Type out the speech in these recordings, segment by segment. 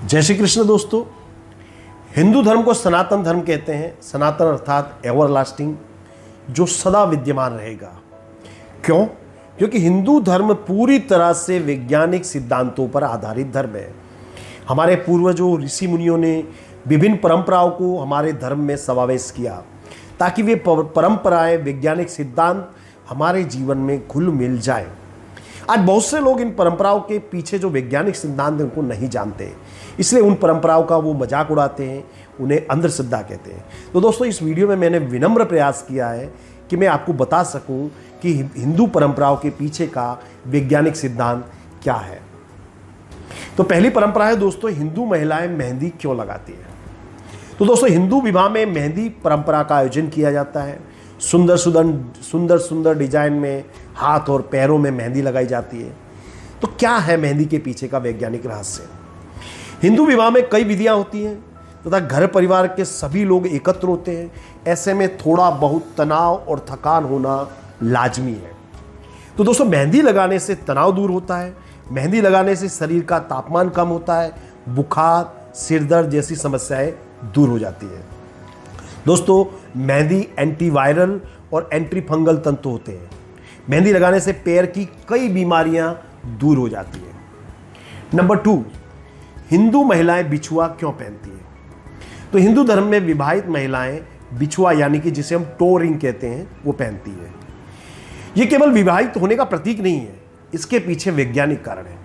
जय श्री कृष्ण दोस्तों। हिंदू धर्म को सनातन धर्म कहते हैं। सनातन अर्थात एवरलास्टिंग, जो सदा विद्यमान रहेगा। क्यों? क्योंकि हिंदू धर्म पूरी तरह से वैज्ञानिक सिद्धांतों पर आधारित धर्म है। हमारे पूर्वजों ऋषि मुनियों ने विभिन्न परंपराओं को हमारे धर्म में समावेश किया ताकि वे परंपराएं, वैज्ञानिक सिद्धांत हमारे जीवन में घुल मिल जाए। आज बहुत से लोग इन परंपराओं के पीछे जो वैज्ञानिक सिद्धांत हैं उनको नहीं जानते, इसलिए उन परंपराओं का वो मजाक उड़ाते हैं, उन्हें अंधश्रद्धा कहते हैं। तो दोस्तों, इस वीडियो में मैंने विनम्र प्रयास किया है कि मैं आपको बता सकूं कि हिंदू परंपराओं के पीछे का वैज्ञानिक सिद्धांत क्या है। तो पहली परंपरा है दोस्तों, हिंदू महिलाएं मेहंदी क्यों लगाती हैं। तो दोस्तों, हिंदू विवाह में मेहंदी परंपरा का आयोजन किया जाता है। सुंदर सुंदर डिजाइन में हाथ और पैरों में मेहंदी लगाई जाती है। तो क्या है मेहंदी के पीछे का वैज्ञानिक रहस्य? हिंदू विवाह में कई विधियां होती हैं तथा घर परिवार के सभी लोग एकत्र होते हैं। ऐसे में थोड़ा बहुत तनाव और थकान होना लाजमी है। तो दोस्तों, मेहंदी लगाने से तनाव दूर होता है। मेहंदी लगाने से शरीर का तापमान कम होता है, बुखार, सिर दर्द जैसी समस्याएं दूर हो जाती है। दोस्तों, मेहंदी एंटीवायरल और एंटी फंगल तंतु होते हैं। मेहंदी लगाने से पैर की कई बीमारियां दूर हो जाती हैं। नंबर 2, हिंदू महिलाएं बिछुआ क्यों पहनती हैं। तो हिंदू धर्म में विवाहित महिलाएं बिछुआ यानी कि जिसे हम टो रिंग कहते हैं वो पहनती है। ये केवल विवाहित होने का प्रतीक नहीं है, इसके पीछे वैज्ञानिक कारण है।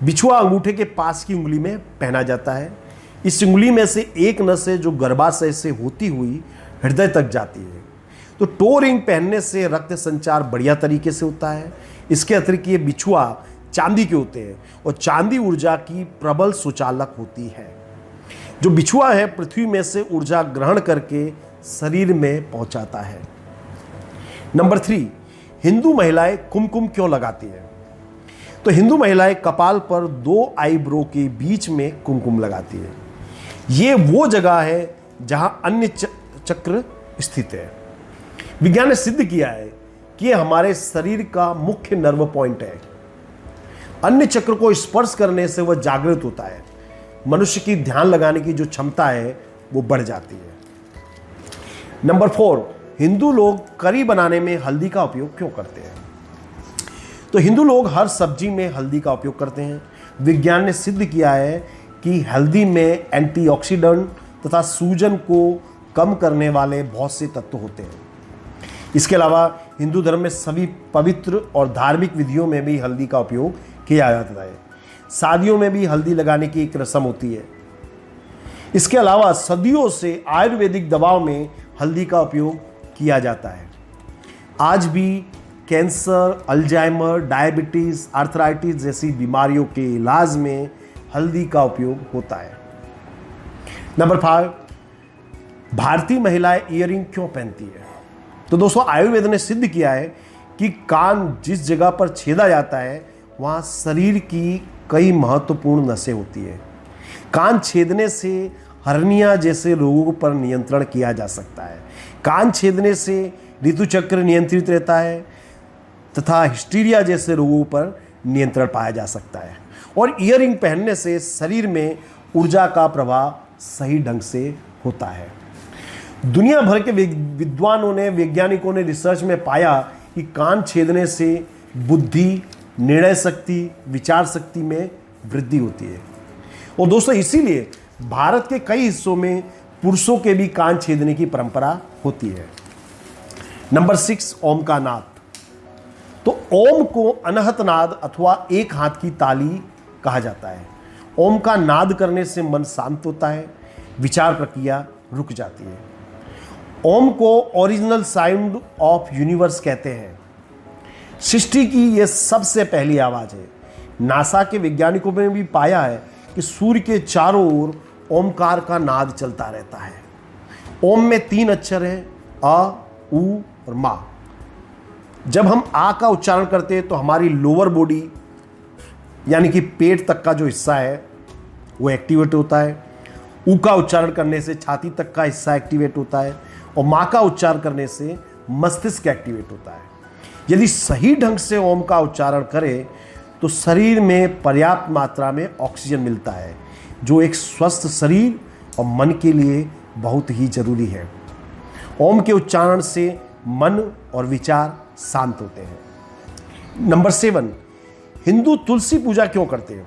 बिछुआ अंगूठे के पास की उंगली में पहना जाता है। इस उंगली में से एक नस है जो गर्भाशय से होती हुई हृदय तक जाती है। तो टो रिंग पहनने से रक्त संचार बढ़िया तरीके से होता है। इसके अतिरिक्त ये बिछुआ चांदी के होते हैं और चांदी ऊर्जा की प्रबल सुचालक होती है। जो बिछुआ है पृथ्वी में से ऊर्जा ग्रहण करके शरीर में पहुंचाता है। नंबर 3, हिंदू महिलाएं कुमकुम क्यों लगाती हैं। तो हिंदू महिलाएं कपाल पर 2 आईब्रो के बीच में कुमकुम लगाती है। ये वो जगह है जहां अन्य चक्र स्थित है। विज्ञान ने सिद्ध किया है कि यह हमारे शरीर का मुख्य नर्व पॉइंट है। अन्य चक्र को स्पर्श करने से वह जागृत होता है। मनुष्य की ध्यान लगाने की जो क्षमता है वो बढ़ जाती है। नंबर 4, हिंदू लोग करी बनाने में हल्दी का उपयोग क्यों करते हैं। तो हिंदू लोग हर सब्जी में हल्दी का उपयोग करते हैं। विज्ञान ने सिद्ध किया है कि हल्दी में एंटीऑक्सीडेंट तथा सूजन को कम करने वाले बहुत से तत्व होते हैं। इसके अलावा हिंदू धर्म में सभी पवित्र और धार्मिक विधियों में भी हल्दी का उपयोग किया जाता है। शादियों में भी हल्दी लगाने की एक रस्म होती है। इसके अलावा सदियों से आयुर्वेदिक दवाओं में हल्दी का उपयोग किया जाता है। आज भी कैंसर, अल्जाइमर, डायबिटीज, आर्थराइटिस जैसी बीमारियों के इलाज में हल्दी का उपयोग होता है। नंबर 5, भारतीय महिलाएं ईयरिंग क्यों पहनती है। तो दोस्तों, आयुर्वेद ने सिद्ध किया है कि कान जिस जगह पर छेदा जाता है वहाँ शरीर की कई महत्वपूर्ण नसें होती है। कान छेदने से हर्निया जैसे रोगों पर नियंत्रण किया जा सकता है। कान छेदने से ऋतुचक्र नियंत्रित रहता है तथा हिस्टीरिया जैसे रोगों पर नियंत्रण पाया जा सकता है। और ईयरिंग पहनने से शरीर में ऊर्जा का प्रवाह सही ढंग से होता है। दुनिया भर के विद्वानों ने, वैज्ञानिकों ने रिसर्च में पाया कि कान छेदने से बुद्धि, निर्णय शक्ति, विचार शक्ति में वृद्धि होती है। और दोस्तों, इसीलिए भारत के कई हिस्सों में पुरुषों के भी कान छेदने की परंपरा होती है। नंबर 6, ओम का नाद। तो ओम को अनहत नाद अथवा एक हाथ की ताली कहा जाता है। ओम का नाद करने से मन शांत होता है, विचार प्रक्रिया रुक जाती है। ओम को ओरिजिनल साउंड ऑफ यूनिवर्स कहते हैं। सृष्टि की यह सबसे पहली आवाज है। नासा के वैज्ञानिकों ने भी पाया है कि सूर्य के चारों ओर ओमकार का नाद चलता रहता है। ओम में 3 अक्षर हैं, अ, उ और मा। जब हम आ का उच्चारण करते हैं तो हमारी लोअर बॉडी यानी कि पेट तक का जो हिस्सा है वो एक्टिवेट होता है। उ का उच्चारण करने से छाती तक का हिस्सा एक्टिवेट होता है और मा का उच्चारण करने से मस्तिष्क एक्टिवेट होता है। यदि सही ढंग से ओम का उच्चारण करें तो शरीर में पर्याप्त मात्रा में ऑक्सीजन मिलता है, जो एक स्वस्थ शरीर और मन के लिए बहुत ही जरूरी है। ओम के उच्चारण से मन और विचार शांत होते हैं। नंबर 7, हिंदू तुलसी पूजा क्यों करते हैं?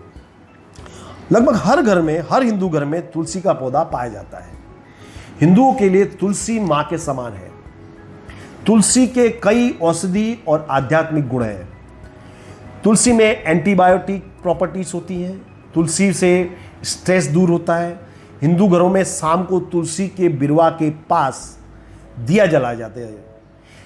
लगभग हर घर में, हर हिंदू घर में तुलसी का पौधा पाया जाता है। हिंदुओं के लिए तुलसी मां के समान है। तुलसी के कई औषधि और आध्यात्मिक गुण हैं। तुलसी में एंटीबायोटिक प्रॉपर्टीज होती हैं। तुलसी से स्ट्रेस दूर होता है। हिंदू घरों में शाम को तुलसी के बिरवा के पास दिया जलाए जाते हैं।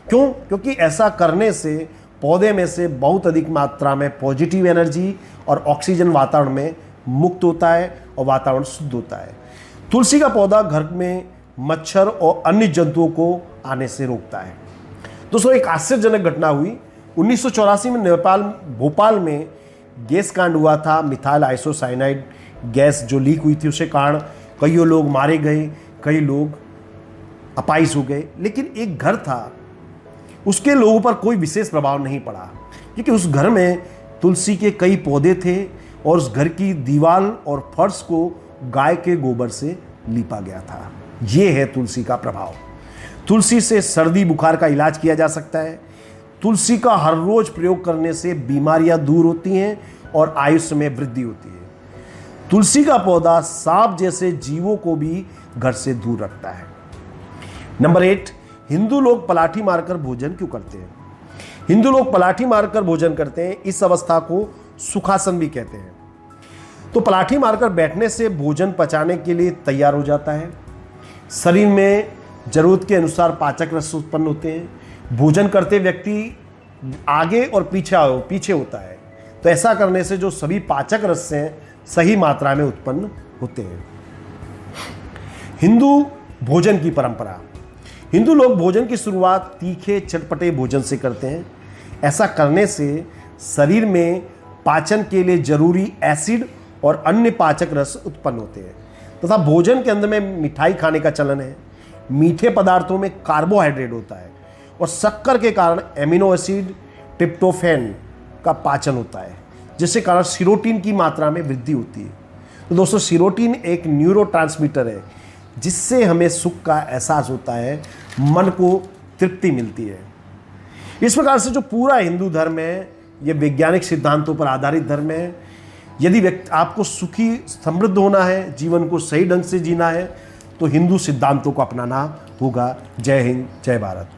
क्यों? क्योंकि ऐसा करने से पौधे में से बहुत अधिक मात्रा में पॉजिटिव एनर्जी और ऑक्सीजन वातावरण में मुक्त होता है और वातावरण शुद्ध होता है। तुलसी का पौधा घर में मच्छर और अन्य जंतुओं को आने से रोकता है। दोस्तों, एक आश्चर्यजनक घटना हुई। 1984 में भोपाल में गैस कांड हुआ था। मिथाइल आइसोसाइनाइड गैस जो लीक हुई थी, उसके कारण कई लोग मारे गए, कई लोग अपाहिज हो गए। लेकिन एक घर था, उसके लोगों पर कोई विशेष प्रभाव नहीं पड़ा, क्योंकि उस घर में तुलसी के कई पौधे थे और उस घर की दीवार और फर्श को गाय के गोबर से लीपा गया था। ये है तुलसी का प्रभाव। तुलसी से सर्दी बुखार का इलाज किया जा सकता है। तुलसी का हर रोज प्रयोग करने से बीमारियां दूर होती हैं और आयुष्य में वृद्धि होती है। तुलसी का पौधा सांप जैसे जीवों को भी घर से दूर रखता है। नंबर 8, हिंदू लोग पलाठी मारकर भोजन क्यों करते हैं? हिंदू लोग पलाठी मारकर भोजन करते हैं। इस अवस्था को सुखासन भी कहते हैं। तो पलाठी मारकर बैठने से भोजन पचाने के लिए तैयार हो जाता है। शरीर में जरूरत के अनुसार पाचक रस उत्पन्न होते हैं। भोजन करते व्यक्ति आगे और पीछे होता है। तो ऐसा करने से जो सभी पाचक रस हैं सही मात्रा में उत्पन्न होते हैं। हिंदू भोजन की परंपरा। हिंदू लोग भोजन की शुरुआत तीखे चटपटे भोजन से करते हैं। ऐसा करने से शरीर में पाचन के लिए जरूरी एसिड और अन्य पाचक रस उत्पन्न होते हैं तथा भोजन के अंदर में मिठाई खाने का चलन है। मीठे पदार्थों में कार्बोहाइड्रेट होता है और शक्कर के कारण एमिनो एसिड ट्रिप्टोफैन का पाचन होता है, जिसके कारण सीरोटिन की मात्रा में वृद्धि होती है। तो दोस्तों, सीरोटिन एक न्यूरोट्रांसमीटर है जिससे हमें सुख का एहसास होता है, मन को तृप्ति मिलती है। इस प्रकार से जो पूरा हिंदू धर्म है, ये वैज्ञानिक सिद्धांतों पर आधारित धर्म है। यदि आपको सुखी समृद्ध होना है, जीवन को सही ढंग से जीना है, तो हिंदू सिद्धांतों को अपनाना होगा। जय हिंद, जय भारत।